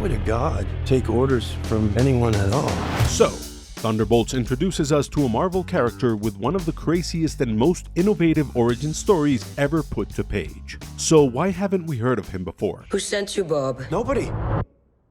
would a god take orders from anyone at all? So, Thunderbolts introduces us to a Marvel character with one of the craziest and most innovative origin stories ever put to page. So why haven't we heard of him before? Who sent you, Bob? Nobody.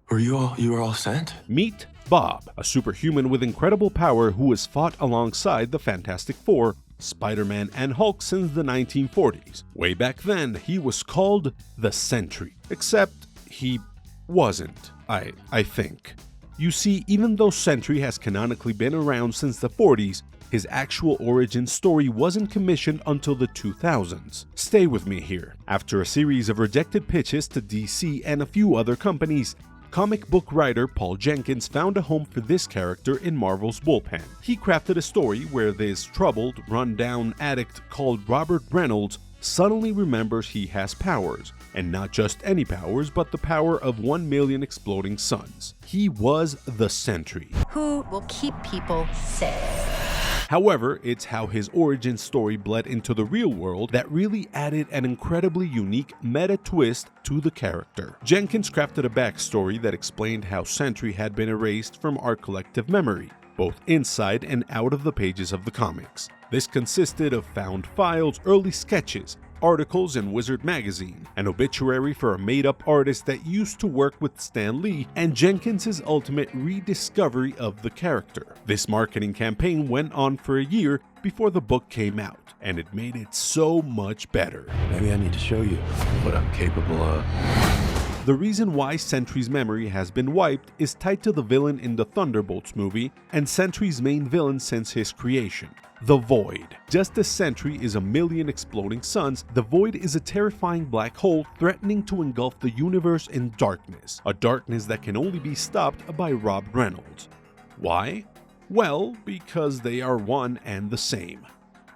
You were all sent? Meet Bob, a superhuman with incredible power who has fought alongside the Fantastic Four, Spider-Man and Hulk since the 1940s. Way back then, he was called the Sentry. Except he wasn't, I think. You see, even though Sentry has canonically been around since the 40s, his actual origin story wasn't commissioned until the 2000s. Stay with me here. After a series of rejected pitches to DC and a few other companies, comic book writer Paul Jenkins found a home for this character in Marvel's bullpen. He crafted a story where this troubled, run-down addict called Robert Reynolds suddenly remembers he has powers, and not just any powers, but the power of 1 million exploding suns. He was the Sentry. Who will keep people safe? However, it's how his origin story bled into the real world that really added an incredibly unique meta twist to the character. Jenkins crafted a backstory that explained how Sentry had been erased from our collective memory, both inside and out of the pages of the comics. This consisted of found files, early sketches, articles in Wizard magazine, an obituary for a made-up artist that used to work with Stan Lee, and Jenkins' ultimate rediscovery of the character. This marketing campaign went on for a year before the book came out, and it made it so much better. Maybe I need to show you what I'm capable of. The reason why Sentry's memory has been wiped is tied to the villain in the Thunderbolts movie and Sentry's main villain since his creation, the Void. Just as Sentry is a million exploding suns, the Void is a terrifying black hole threatening to engulf the universe in darkness, a darkness that can only be stopped by Rob Reynolds. Why? Well, because they are one and the same.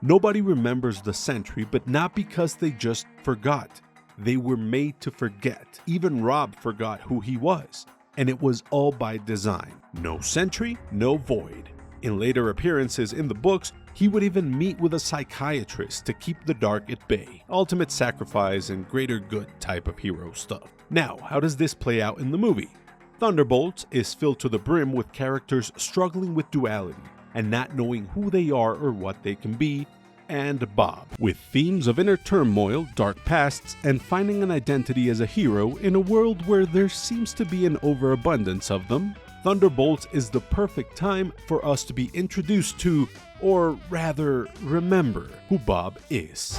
Nobody remembers the Sentry, but not because they just forgot. They were made to forget. Even Rob forgot who he was. And it was all by design. No Sentry, no Void. In later appearances in the books, he would even meet with a psychiatrist to keep the dark at bay. Ultimate sacrifice and greater good type of hero stuff. Now, how does this play out in the movie? Thunderbolts is filled to the brim with characters struggling with duality and not knowing who they are or what they can be, and Bob, with themes of inner turmoil, dark pasts, and finding an identity as a hero in a world where there seems to be an overabundance of them. Thunderbolts is the perfect time for us to be introduced to, or rather, remember who Bob is.